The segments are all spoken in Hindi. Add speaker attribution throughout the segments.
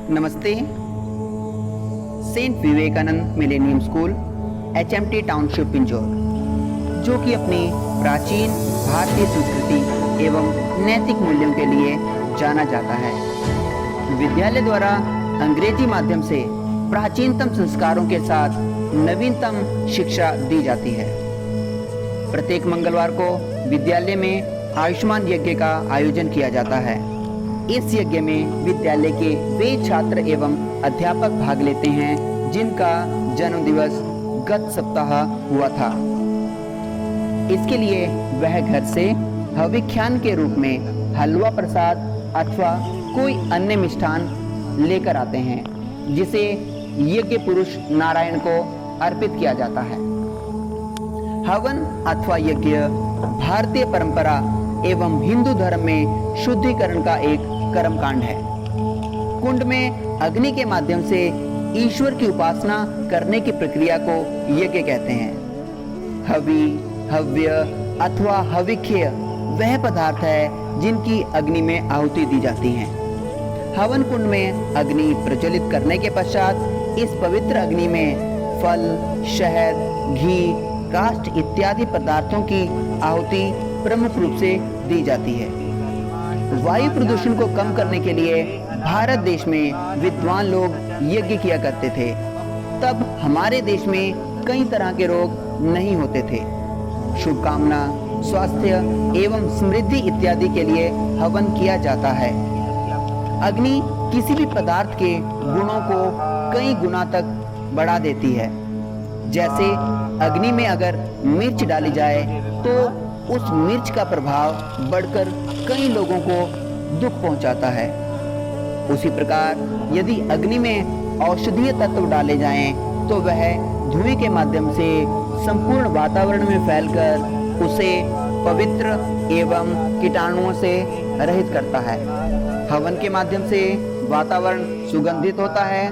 Speaker 1: नमस्ते। Saint Vivekananda millennium school, HMT township Pinjore, जो कि अपनी प्राचीन भारतीय संस्कृति एवं नैतिक मूल्यों के लिए जाना जाता है, विद्यालय द्वारा अंग्रेजी माध्यम से प्राचीनतम संस्कारों के साथ नवीनतम शिक्षा दी जाती है। प्रत्येक मंगलवार को विद्यालय में आयुष्मान यज्ञ का आयोजन किया जाता है। इस यज्ञ में विद्यालय के वे छात्र एवं अध्यापक भाग लेते हैं जिनका जन्म दिवस गत सप्ताह हुआ था। इसके लिए वह घर से हविख्यान के रूप में हलवा प्रसाद अथवा कोई अन्य मिष्ठान लेकर आते हैं, जिसे यज्ञ पुरुष नारायण को अर्पित किया जाता है। हवन अथवा यज्ञ भारतीय परंपरा एवं हिंदू धर्म में शुद्धिकरण का एक कर्मकांड है। कुंड में अग्नि के माध्यम से ईश्वर की उपासना करने की प्रक्रिया को यज्ञ कहते हैं। हवि, हव्य अथवा हविख्य वह पदार्थ है जिनकी अग्नि में आहुति दी जाती है। हवन कुंड में अग्नि प्रज्वलित करने के पश्चात इस पवित्र अग्नि में फल, शहद, घी, काष्ठ इत्यादि पदार्थों की आहुति प्रमुख रूप से दी जाती है। वायु प्रदूषण को कम करने के लिए भारत देश में विद्वान लोग यज्ञ किया करते थे। तब हमारे देश में कई तरह के रोग नहीं होते थे। शुभकामना, स्वास्थ्य एवं समृद्धि इत्यादि के लिए हवन किया जाता है। अग्नि किसी भी पदार्थ के गुणों को कई गुना तक बढ़ा देती है। जैसे अग्नि में अगर मिर्च डाली जाए तो उस मिर्च का प्रभाव बढ़कर कई लोगों को दुख पहुंचाता है। उसी प्रकार यदि अग्नि में औषधीय तत्व डाले जाएं तो वह धुएं के माध्यम से संपूर्ण वातावरण में फैलकर उसे पवित्र एवं कीटाणुओं से रहित करता है। हवन के माध्यम से वातावरण सुगंधित होता है।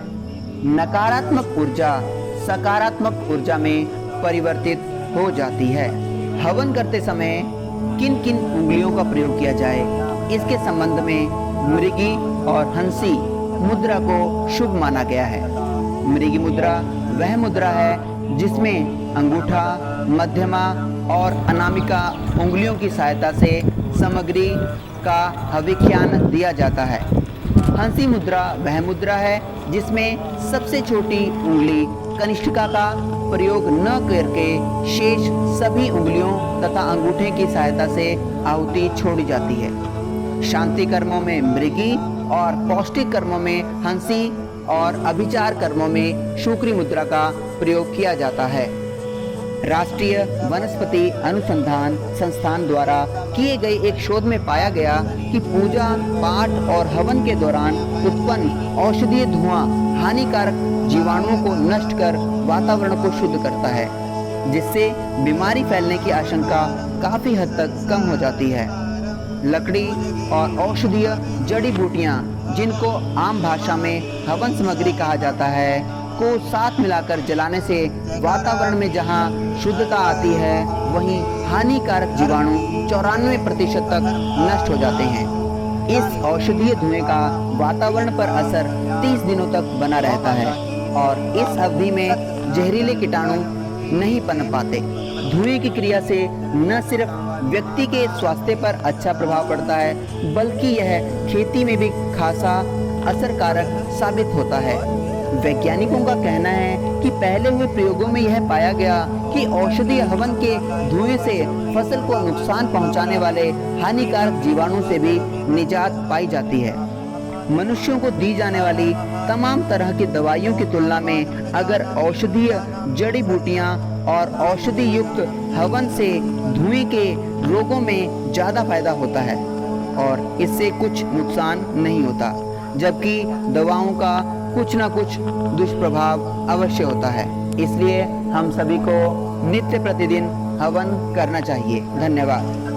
Speaker 1: नकारात्मक ऊर्जा सकारात्मक ऊर्जा में परिवर्तित हो जाती है। हवन करते समय किन किन उंगलियों का प्रयोग किया जाए, इसके संबंध में मृगी और हंसी मुद्रा को शुभ माना गया है। मृगी मुद्रा वह मुद्रा है जिसमें अंगूठा, मध्यमा और अनामिका उंगलियों की सहायता से सामग्री का हविख्यान दिया जाता है। हंसी मुद्रा वह मुद्रा है जिसमें सबसे छोटी उंगली कनिष्ठिका का प्रयोग न करके शेष सभी उंगलियों तथा अंगूठे की सहायता से आहुति छोड़ी जाती है। शांति कर्मों में मृगी और पौष्टिक कर्मों में हंसी और अभिचार कर्मों में शुक्री मुद्रा का प्रयोग किया जाता है। राष्ट्रीय वनस्पति अनुसंधान संस्थान द्वारा किए गए एक शोध में पाया गया कि पूजा पाठ और हवन के दौरान उत्पन्न औषधीय धुआं हानिकारक जीवाणुओं को नष्ट कर वातावरण को शुद्ध करता है, जिससे बीमारी फैलने की आशंका काफी हद तक कम हो जाती है। लकड़ी और औषधीय जड़ी बूटियां, जिनको आम भाषा में हवन सामग्री कहा जाता है, को साथ मिलाकर जलाने से वातावरण में जहां शुद्धता आती है, वहीं हानिकारक जीवाणु 94% तक नष्ट हो जाते हैं। इस औषधीय धुएं का वातावरण पर असर 30 दिनों तक बना रहता है और इस अवधि में जहरीले कीटाणु नहीं पनप पाते। धुएं की क्रिया से न सिर्फ व्यक्ति के स्वास्थ्य पर अच्छा प्रभाव पड़ता है, बल्कि यह खेती में भी खासा असरकारक साबित होता है। वैज्ञानिकों का कहना है कि पहले हुए प्रयोगों में यह पाया गया कि औषधीय हवन के धुएं से फसल को नुकसान पहुंचाने वाले हानिकारक जीवाणु से भी निजात पाई जाती है। मनुष्यों को दी जाने वाली तमाम तरह की दवाइयों की तुलना में अगर औषधीय जड़ी बूटियां और औषधि युक्त हवन से धुएं के रोगों में ज्यादा फायदा होता है और इससे कुछ नुकसान नहीं होता, जबकि दवाओं का कुछ ना कुछ दुष्प्रभाव अवश्य होता है। इसलिए हम सभी को नित्य प्रतिदिन हवन करना चाहिए। धन्यवाद।